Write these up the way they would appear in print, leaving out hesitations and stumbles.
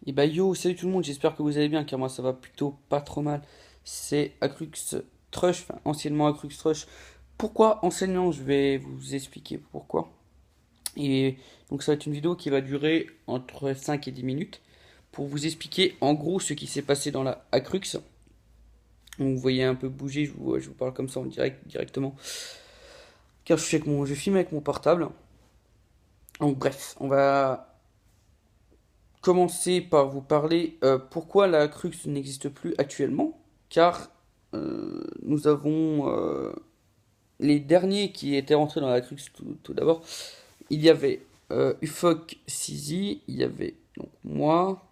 Et bah yo, salut tout le monde, j'espère que vous allez bien, car moi ça va plutôt pas trop mal. C'est Acrux Trush, enfin anciennement Acrux Trush. Pourquoi enseignant? Je vais vous expliquer pourquoi. Et donc ça va être une vidéo qui va durer entre 5 et 10 minutes pour vous expliquer en gros ce qui s'est passé dans la Acrux. Donc vous voyez un peu bouger, je vous parle comme ça en direct directement. Car je filme avec mon portable. Donc bref, on va commencer par vous parler pourquoi la Crux n'existe plus actuellement, car nous avons les derniers qui étaient rentrés dans la Crux tout d'abord. Il y avait Ufok Sizi, il y avait donc moi,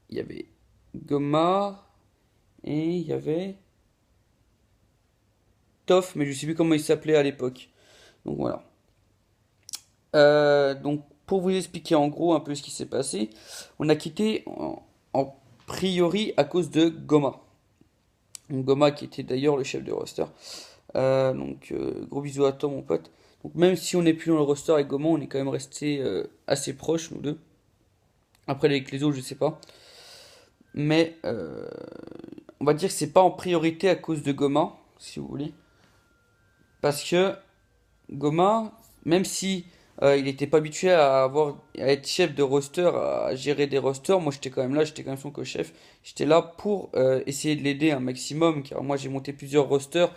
il y avait Goma, et il y avait Toff, mais je sais plus comment il s'appelait à l'époque. Donc voilà. Donc pour vous expliquer en gros un peu ce qui s'est passé, on a quitté en priori à cause de Goma. Donc Goma qui était d'ailleurs le chef de roster. Gros bisous à toi mon pote. Donc même si on n'est plus dans le roster avec Goma, on est quand même resté assez proches nous deux. Après avec les autres je sais pas. Mais on va dire que c'est pas en priorité à cause de Goma, si vous voulez. Parce que Goma, même si il n'était pas habitué à être chef de roster, à gérer des rosters, moi j'étais quand même là, j'étais quand même son co-chef. J'étais là pour essayer de l'aider un maximum, car moi j'ai monté plusieurs rosters,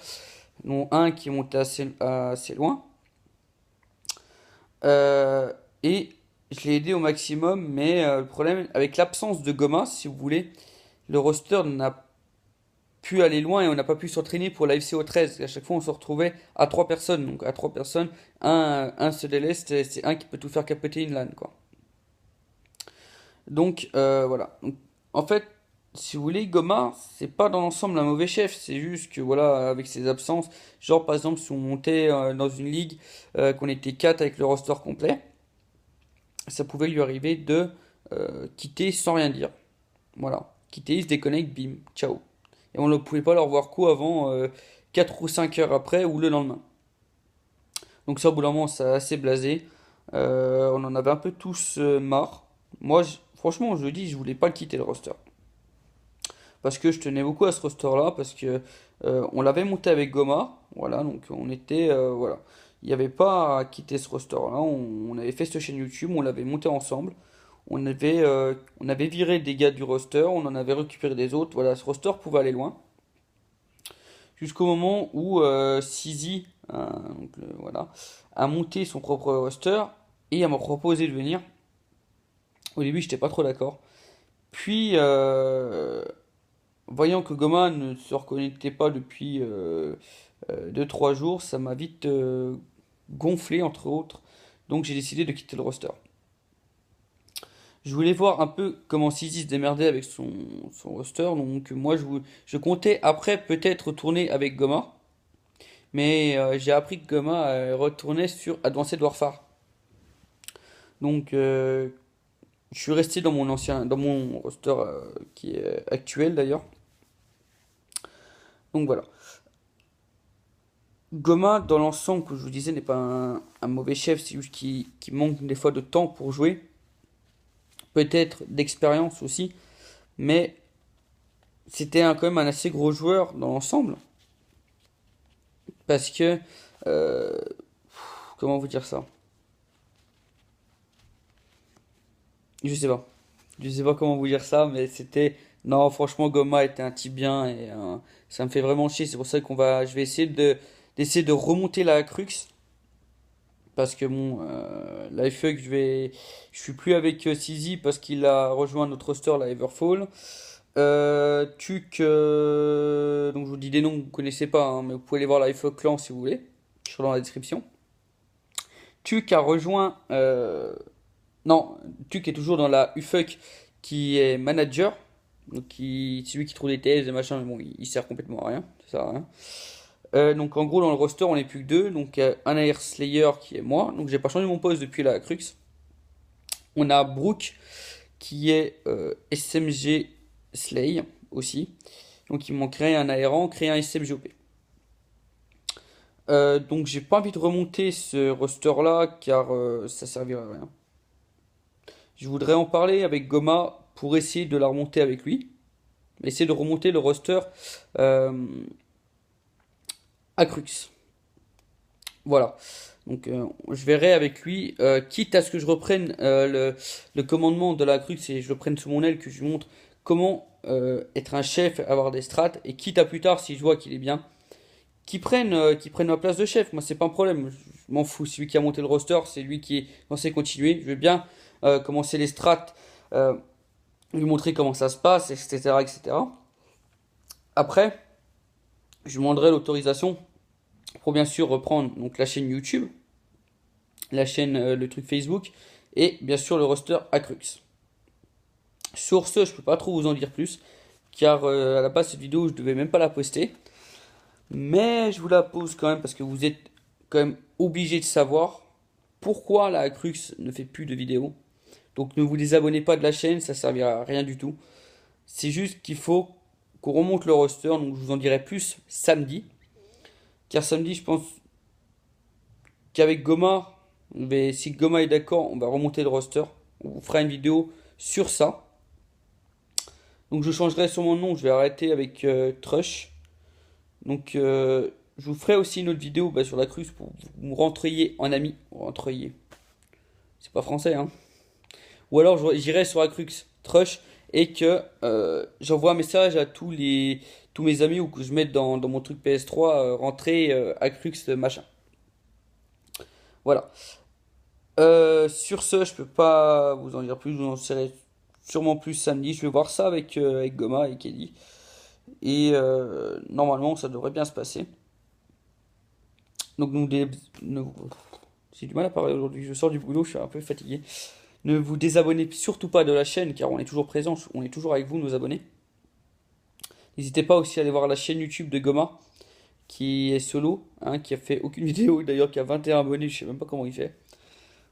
dont un qui est monté assez loin. Euh, et je l'ai aidé au maximum, mais le problème, avec l'absence de Goma, si vous voulez, le roster n'a pu aller loin et on n'a pas pu s'entraîner pour la FCO 13. À chaque fois, on se retrouvait à trois personnes. Donc, à trois personnes, un se déleste, c'est un qui peut tout faire capoter une LAN, quoi. Donc, voilà. Donc, en fait, si vous voulez, Goma, c'est pas dans l'ensemble un mauvais chef. C'est juste que, voilà, avec ses absences, genre, par exemple, si on montait dans une ligue, qu'on était 4 avec le roster complet, ça pouvait lui arriver de quitter sans rien dire. Voilà. Quitter, il se déconnecte, bim, ciao. Et on ne pouvait pas leur voir coup avant 4 ou 5 heures après ou le lendemain. Donc ça, au bout d'un moment, ça a assez blasé. On en avait un peu tous marre. Moi, franchement, je le dis, je voulais pas quitter le roster. Parce que je tenais beaucoup à ce roster-là, parce que on l'avait monté avec Goma. Voilà, donc on était... voilà. Il n'y avait pas à quitter ce roster-là. On avait fait cette chaîne YouTube, on l'avait monté ensemble. On avait viré des gars du roster, on en avait récupéré des autres. Voilà, ce roster pouvait aller loin. Jusqu'au moment où Sizi, voilà, a monté son propre roster et m'a proposé de venir. Au début, j'étais pas trop d'accord. Puis, voyant que Goma ne se reconnectait pas depuis 2-3 jours, ça m'a vite gonflé, entre autres. Donc, j'ai décidé de quitter le roster. Je voulais voir un peu comment Sizi se démerdait avec son roster. Donc, moi, je comptais après peut-être retourner avec Goma. Mais j'ai appris que Goma retournait sur Advanced Warfare. Donc je suis resté dans mon roster qui est actuel d'ailleurs. Donc voilà. Goma, dans l'ensemble, que je vous disais, n'est pas un mauvais chef, c'est juste qu'il manque des fois de temps pour jouer. Peut-être d'expérience aussi. Mais c'était quand même un assez gros joueur dans l'ensemble. Parce que... euh, comment vous dire ça? Je sais pas. Je sais pas comment vous dire ça, mais c'était. Non, franchement, Goma était un type bien et ça me fait vraiment chier. C'est pour ça je vais essayer d'essayer de remonter la Crux. Parce que bon, l'IFUG, je suis plus avec Sizi parce qu'il a rejoint notre roster, la Everfall. Donc je vous dis des noms que vous connaissez pas, hein, mais vous pouvez aller voir l'IFUG Clan si vous voulez. Je serai dans la description. Tuc a rejoint. Non, Tuc est toujours dans la UFUC qui est manager. Donc c'est lui qui trouve des thèses et machin, mais bon, il sert complètement à rien. Ça sert à rien. Donc en gros, dans le roster, on n'est plus que deux. Donc un Air Slayer qui est moi. Donc j'ai pas changé mon poste depuis la Crux. On a Brooke qui est SMG Slay aussi. Donc ils m'ont créé un aérant, créé un SMGOP. Donc j'ai pas envie de remonter ce roster là car ça servira à rien. Je voudrais en parler avec Goma pour essayer de la remonter avec lui. Essayer de remonter le roster euh, à Crux. Voilà. Donc je verrai avec lui, quitte à ce que je reprenne le commandement de la Crux et je le prenne sous mon aile, que je lui montre comment être un chef, avoir des strats, et quitte à plus tard, si je vois qu'il est bien, qu'il prenne ma place de chef. Moi, c'est pas un problème. Je m'en fous. C'est lui qui a monté le roster, c'est lui qui est censé continuer. Je veux bien commencer les strats, euh, lui montrer comment ça se passe, etc., etc. Après, je lui demanderai l'autorisation pour bien sûr reprendre donc la chaîne YouTube, la chaîne, le truc Facebook, et bien sûr le roster Acrux. Sur ce, je peux pas trop vous en dire plus, car à la base cette vidéo je devais même pas la poster, mais je vous la pose quand même parce que vous êtes quand même obligé de savoir pourquoi la Acrux ne fait plus de vidéos. Donc ne vous désabonnez pas de la chaîne, ça servira à rien du tout. C'est juste qu'il faut qu'on remonte le roster, donc je vous en dirai plus samedi. Car samedi, je pense qu'avec Goma, si Goma est d'accord, on va remonter le roster. On vous fera une vidéo sur ça. Donc je changerai sur mon nom, je vais arrêter avec Trush. Donc je vous ferai aussi une autre vidéo sur la Cruz pour que vous me rentriez en ami. Rentriez. C'est pas français, hein. Ou alors j'irai sur la Crux Trush et que j'envoie un message à tous mes amis ou que je mette dans mon truc PS3 rentrer Acrux machin. Voilà. Sur ce, je peux pas vous en dire plus, je vous en serai sûrement plus samedi. Je vais voir ça avec Goma et Kelly. Et normalement, ça devrait bien se passer. Donc, j'ai du mal à parler aujourd'hui. Je sors du boulot, je suis un peu fatigué. Ne vous désabonnez surtout pas de la chaîne, car on est toujours présent, on est toujours avec vous, nos abonnés. N'hésitez pas aussi à aller voir la chaîne YouTube de Goma, qui est solo, hein, qui a fait aucune vidéo, d'ailleurs, qui a 21 abonnés, je sais même pas comment il fait.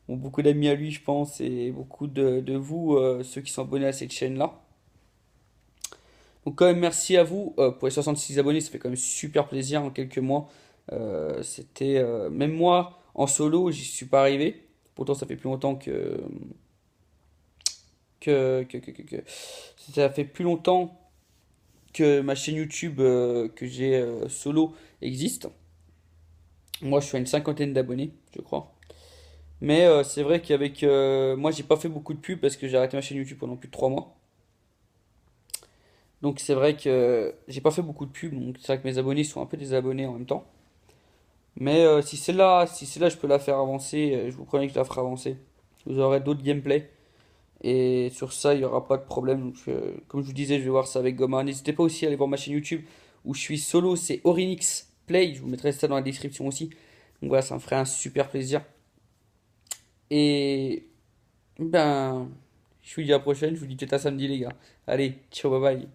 Bon, beaucoup d'amis à lui, je pense, et beaucoup de vous, ceux qui sont abonnés à cette chaîne-là. Donc quand même, merci à vous pour les 66 abonnés, ça fait quand même super plaisir en quelques mois. Même moi, en solo, j'y suis pas arrivé. Pourtant, ça fait plus longtemps que ça fait plus longtemps que ma chaîne YouTube que j'ai solo existe. Moi, je suis à une cinquantaine d'abonnés, je crois. Mais c'est vrai qu'avec moi, j'ai pas fait beaucoup de pubs parce que j'ai arrêté ma chaîne YouTube pendant plus de 3 mois. Donc c'est vrai que j'ai pas fait beaucoup de pubs, donc c'est vrai que mes abonnés sont un peu des abonnés en même temps. Mais si celle-là, je peux la faire avancer, je vous promets que je la ferai avancer. Vous aurez d'autres gameplays. Et sur ça, il n'y aura pas de problème. Donc, comme je vous disais, je vais voir ça avec Goma. N'hésitez pas aussi à aller voir ma chaîne YouTube où je suis solo, c'est Orinix Play. Je vous mettrai ça dans la description aussi. Donc voilà, ça me ferait un super plaisir. Et ben, je vous dis à la prochaine. Je vous dis peut-être à samedi, les gars. Allez, ciao, bye bye.